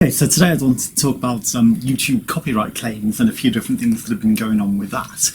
Okay, so today I want to talk about YouTube copyright claims and a few different things that have been going on with that.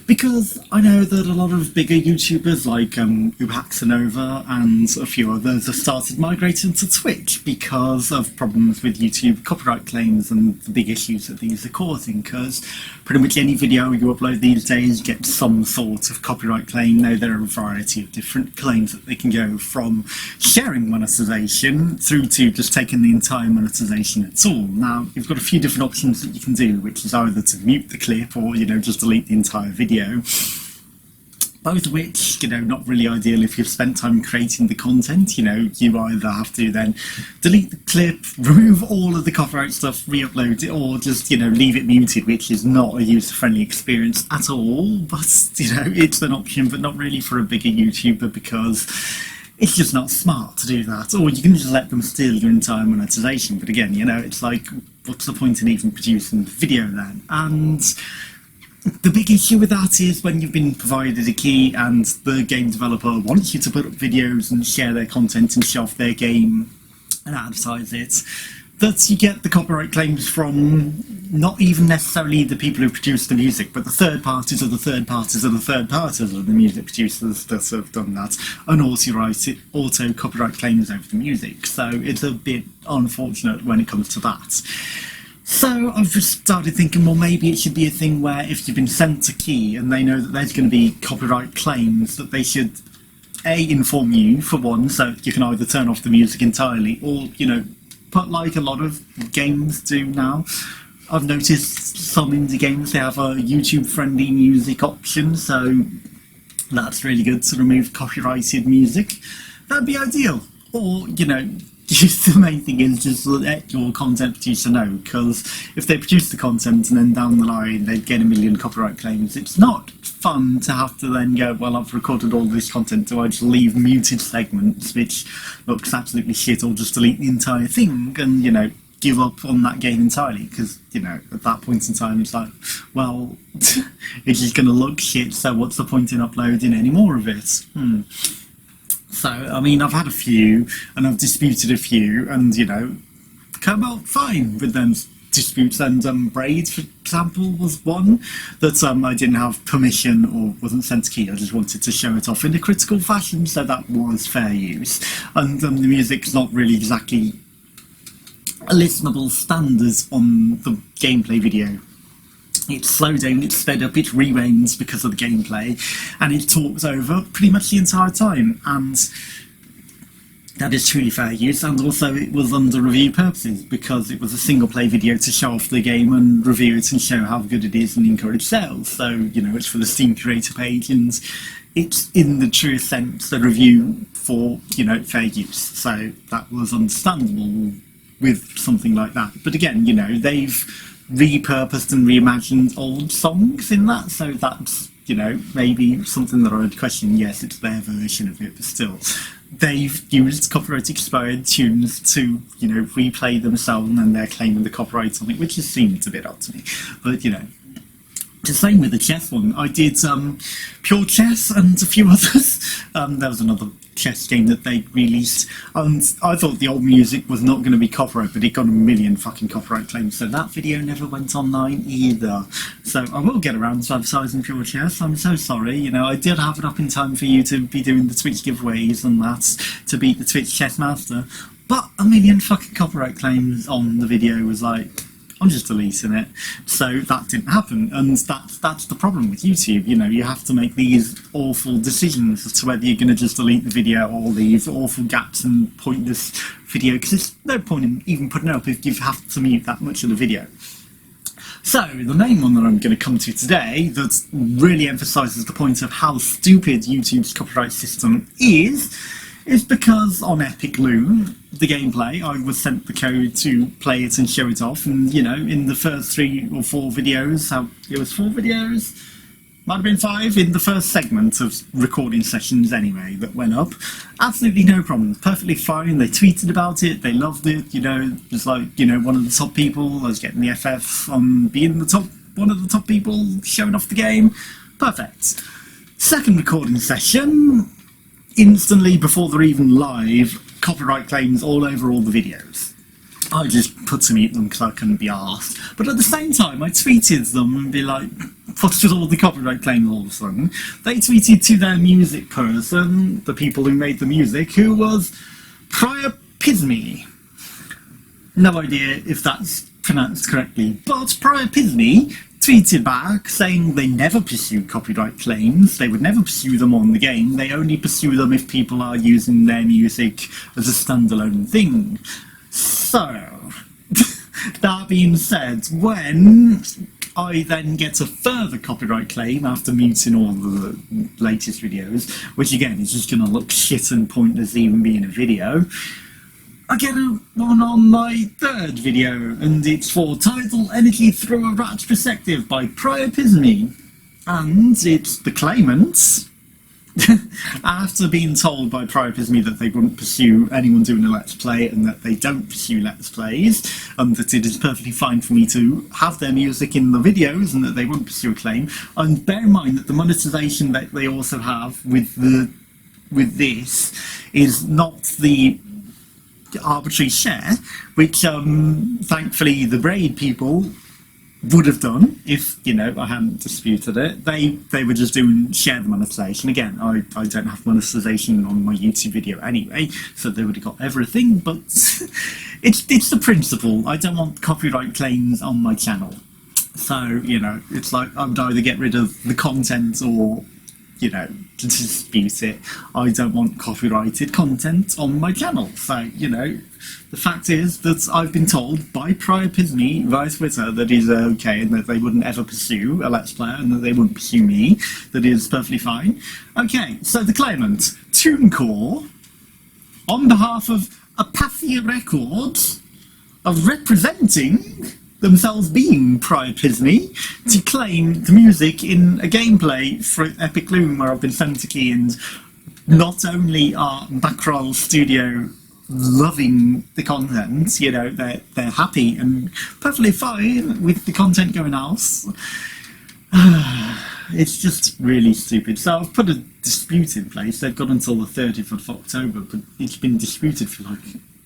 Because I know that a lot of bigger YouTubers like Wtih and a few others have started migrating to Twitch because of problems with YouTube copyright claims and the big issues that these are causing. Because pretty much any video you upload these days gets some sort of copyright claim. Now there are a variety of different claims that they can go from sharing monetization through to just taking the entire monetization at all. Now you've got a few different options that you can do, which is either to mute the clip or just delete the entire video. Both of which, not really ideal if you've spent time creating the content. You either have to then delete the clip, remove all of the copyright stuff, re-upload it, or just, leave it muted, which is not a user-friendly experience at all. But, it's an option, but not really for a bigger YouTuber because it's just not smart to do that. Or you can just let them steal your entire monetization. But again, it's like, what's the point in even producing the video then? And the big issue with that is when you've been provided a key and the game developer wants you to put up videos and share their content and show off their game and advertise it, that you get the copyright claims from not even necessarily the people who produce the music, but the third parties of the third parties of the third parties of the music producers that have done that and auto copyright claims over the music. So it's a bit unfortunate when it comes to that. So I've just started thinking, well, maybe it should be a thing where if you've been sent a key and they know that there's going to be copyright claims, that they should inform you, for one, so you can either turn off the music entirely or, put like a lot of games do now. I've noticed some indie games, they have a YouTube-friendly music option, so that's really good to remove copyrighted music. That'd be ideal. Or, the main thing is just let your content producer know, because if they produce the content and then down the line they get a million copyright claims, it's not fun to have to then go, well, I've recorded all this content, do I just leave muted segments which looks absolutely shit, or just delete the entire thing and, give up on that game entirely? Because, at that point in time it's like, well, it's just going to look shit, so what's the point in uploading any more of it? So, I've had a few, and I've disputed a few, and, come out fine with them disputes. And Braid, for example, was one that I didn't have permission or wasn't sent a key. I just wanted to show it off in a critical fashion, so that was fair use. And the music's not really exactly a listenable standards on the gameplay video. It's slowed down, it's sped up, it rewinds because of the gameplay, and it talks over pretty much the entire time, and that is truly fair use. And also it was under review purposes, because it was a single play video to show off the game and review it and show how good it is and encourage sales. So, it's for the Steam creator page, and it's in the truest sense a review for, fair use. So that was understandable with something like that. But again, they've repurposed and reimagined old songs in that, so that's, maybe something that I would question. Yes, it's their version of it, but still, they've used copyright expired tunes to, replay themselves, and they're claiming the copyright on it, which just seems a bit odd to me. But, the same with the chess one. I did Pure Chess and a few others. There was another chess game that they released, and I thought the old music was not going to be copyright, but it got a million fucking copyright claims, so that video never went online either. So I will get around to advertising Pure Chess. I'm so sorry. I did have it up in time for you to be doing the Twitch giveaways and that, to beat the Twitch Chess Master, but a million fucking copyright claims on the video was like, I'm just deleting it. So that didn't happen, and that's the problem with YouTube. You have to make these awful decisions as to whether you're going to just delete the video or leave awful gaps and pointless video, because there's no point in even putting it up if you have to mute that much of the video. So the main one that I'm going to come to today that really emphasises the point of how stupid YouTube's copyright system is because on Epic Loom, the gameplay, I was sent the code to play it and show it off, and in the first 3 or 4 videos, it was 4 videos, might have been 5, in the first segment of recording sessions anyway that went up, absolutely no problem, perfectly fine. They tweeted about it, they loved it, it was like, one of the top people, I was getting the FF on being one of the top people showing off the game, perfect. Second recording session, instantly before they're even live, copyright claims all over all the videos. I just put to mute them because I couldn't be arsed. But at the same time, I tweeted them and be like, what's with all the copyright claims all of a sudden? They tweeted to their music person, the people who made the music, who was Wtih. No idea if that's pronounced correctly, but Wtih tweeted back saying they never pursue copyright claims, they would never pursue them on the game, they only pursue them if people are using their music as a standalone thing. So, that being said, when I then get a further copyright claim after muting all the latest videos, which again is just going to look shit and pointless even being a video, I get one on my third video, and it's for Tidal Energy Through a Rat's Perspective by Wtih, and it's the claimants. After being told by Wtih that they wouldn't pursue anyone doing a Let's Play and that they don't pursue Let's Plays, and that it is perfectly fine for me to have their music in the videos and that they won't pursue a claim. And bear in mind that the monetization that they also have with this is not the arbitrary share, which thancfully the Braid people would have done if, you know, I hadn't disputed it. They were just doing shared monetization. Again, I don't have monetization on my YouTube video anyway, so they would have got everything, but it's the principle. I don't want copyright claims on my channel. So, you know, it's like I would either get rid of the content or, you know, to dispute it. I don't want copyrighted content on my channel. So, you know, the fact is that I've been told by Wtih via Twitter that is okay and that they wouldn't ever pursue a Let's Player and that they wouldn't pursue me. That is perfectly fine. Okay, so the claimant, TuneCore, on behalf of Apathia Records, of representing themselves being Wtih, to claim the music in a gameplay for Epic Loom where I've been sent a key, and not only are Backroll Studio loving the content, you know, they're happy and perfectly fine with the content going out. It's just really stupid. So I've put a dispute in place. They've got until the 30th of October, but it's been disputed for like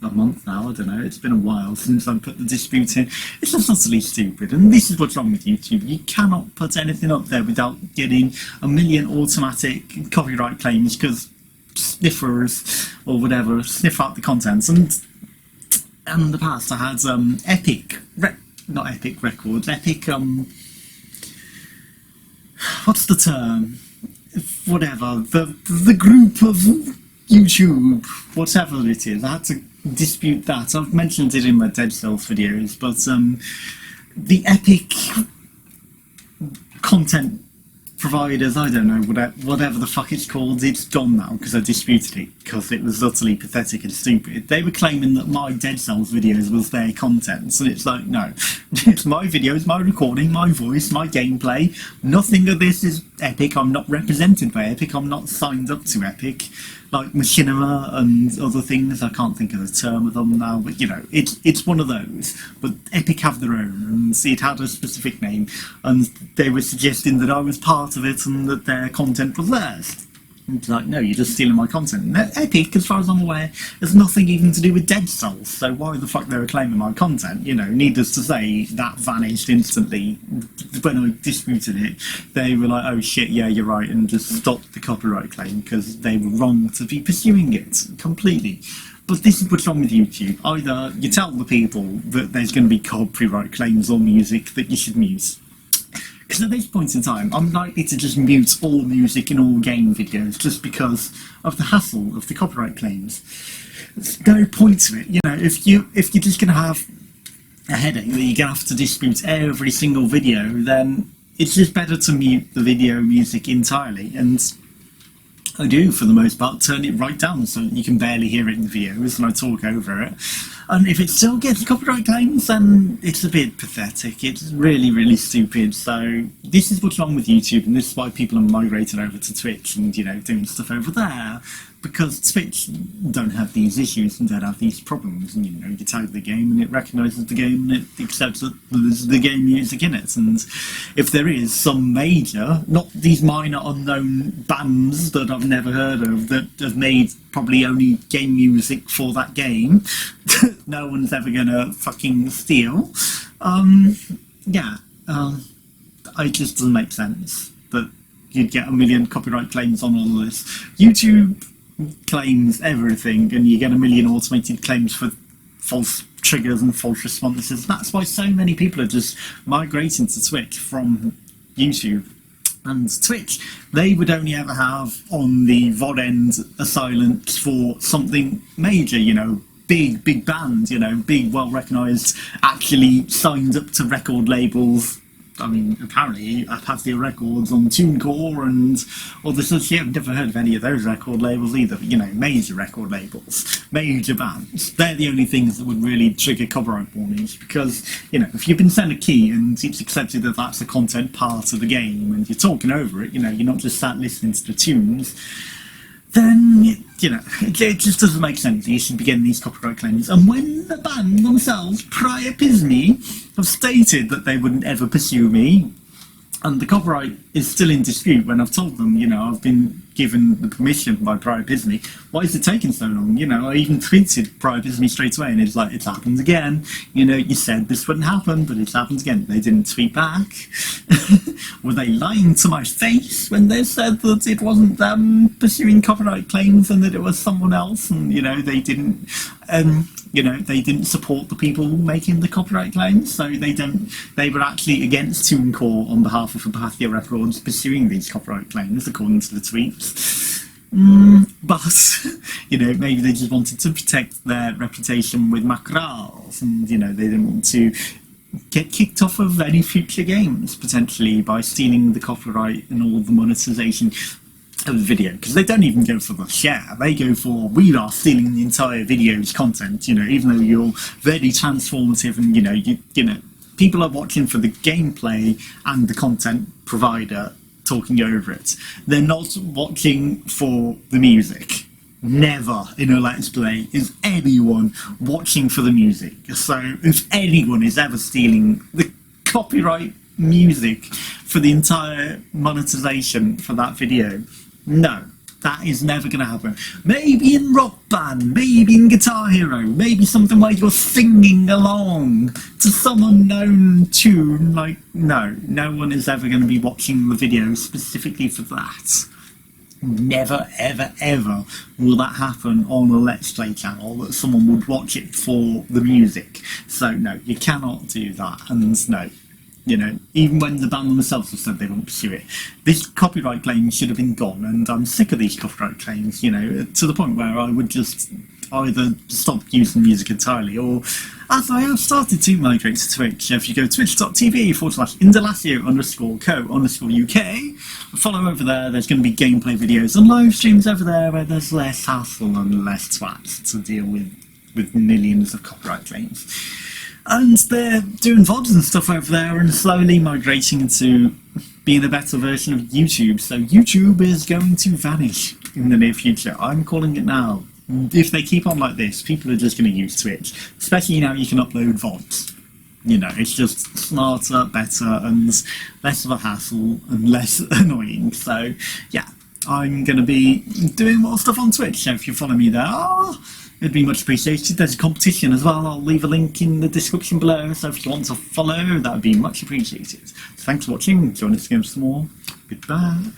a month now, I don't know, it's been a while since I put the dispute in. It's just utterly stupid, and this is what's wrong with YouTube. You cannot put anything up there without getting a million automatic copyright claims, because sniffers or whatever sniff out the contents. And in the past I had not Epic Records, Epic, what's the term? Whatever, the group of YouTube, whatever it is, I had to dispute that. I've mentioned it in my Dead Cells videos, but the Epic content providers, I don't know, whatever the fuck it's called, it's gone now because I disputed it because it was utterly pathetic and stupid. They were claiming that my Dead Cells videos was their content, and it's like, no, it's my videos, my recording, my voice, my gameplay. Nothing of this is Epic. I'm not represented by Epic. I'm not signed up to Epic like Machinima and other things. I can't think of the term of them now, but you know, it's one of those. But Epic have their own, and it had a specific name, and they were suggesting that I was part of it and that their content was theirs. It's like, no, you're just stealing my content. And Epic, as far as I'm aware, has nothing even to do with Dead Cells, so why the fuck they were claiming my content? You know, needless to say, that vanished instantly. When I disputed it, they were like, oh shit, yeah, you're right, and just stopped the copyright claim because they were wrong to be pursuing it completely. But this is what's wrong with YouTube. Either you tell the people that there's going to be copyright claims on music that you should mute. Because at this point in time, I'm likely to just mute all music in all game videos just because of the hassle of the copyright claims. There's no point to it. You know, if you're just going to have a headache that you're going to have to dispute every single video, then it's just better to mute the video music entirely. And I do, for the most part, turn it right down so you can barely hear it in the videos and I talk over it. And if it still gets copyright claims, then it's a bit pathetic. It's really, really stupid. So this is what's wrong with YouTube, and this is why people are migrating over to Twitch and, you know, doing stuff over there. because Twitch don't have these issues and don't have these problems, and you tag the game and it recognises the game and it accepts that there's the game music in it. And if there is some major, not these minor unknown bands that I've never heard of that have made probably only game music for that game, no one's ever gonna fucking steal. It just doesn't make sense that you'd get a million copyright claims on all of this. YouTube claims everything, and you get a million automated claims for false triggers and false responses. That's why so many people are just migrating to Twitch from YouTube. And Twitch, they would only ever have on the VOD end a silence for something major, big band, big, well-recognised, actually signed up to record labels. I mean, apparently, Apathia Records on TuneCore and other such. I've never heard of any of those record labels either. But, major record labels, major bands. They're the only things that would really trigger copyright warnings, because, if you've been sent a key and it's accepted that that's a content part of the game and you're talking over it, you're not just sat listening to the tunes, then, it just doesn't make sense. You should be getting these copyright claims. And when the band themselves, Priapisme, have stated that they wouldn't ever pursue me, and the copyright is still in dispute when I've told them, I've been given the permission by Priapisme, why is it taking so long? I even tweeted Priapisme straight away, and it's like, it's happened again. You said this wouldn't happen, but it's happened again. They didn't tweet back. Were they lying to my face when they said that it wasn't them pursuing copyright claims and that it was someone else? And, they didn't... they didn't support the people making the copyright claims, so they were actually against TuneCore on behalf of Apathia Records pursuing these copyright claims, according to the tweets. But, maybe they just wanted to protect their reputation with Macrals, and, they didn't want to get kicked off of any future games, potentially, by stealing the copyright and all the monetization of the video, because they don't even go for the share. They go for, we are stealing the entire video's content, even though you're very transformative and, people are watching for the gameplay and the content provider talking over it. They're not watching for the music. Never in a Let's Play is anyone watching for the music. So if anyone is ever stealing the copyright music for the entire monetization for that video, no, that is never going to happen. Maybe in Rock Band, maybe in Guitar Hero, maybe something where you're singing along to some unknown tune. Like, no one is ever going to be watching the video specifically for that. Never, ever, ever will that happen on a Let's Play channel, that someone would watch it for the music. So, no, you cannot do that, and no. Even when the band themselves have said they won't pursue it, this copyright claim should have been gone, and I'm sick of these copyright claims, to the point where I would just either stop using music entirely, or, as I have started to migrate to Twitch, if you go twitch.tv/indelacio_co_UK, follow over there, there's going to be gameplay videos and live streams over there where there's less hassle and less twats to deal with millions of copyright claims. And they're doing VODs and stuff over there and slowly migrating into being a better version of YouTube. So YouTube is going to vanish in the near future. I'm calling it now. If they keep on like this, people are just going to use Twitch. Especially now you can upload VODs. It's just smarter, better, and less of a hassle and less annoying. So, yeah, I'm going to be doing more stuff on Twitch. So if you follow me there, it'd be much appreciated. There's a competition as well. I'll leave a link in the description below, so if you want to follow, that would be much appreciated. Thanks for watching. Join us again for some more. Goodbye.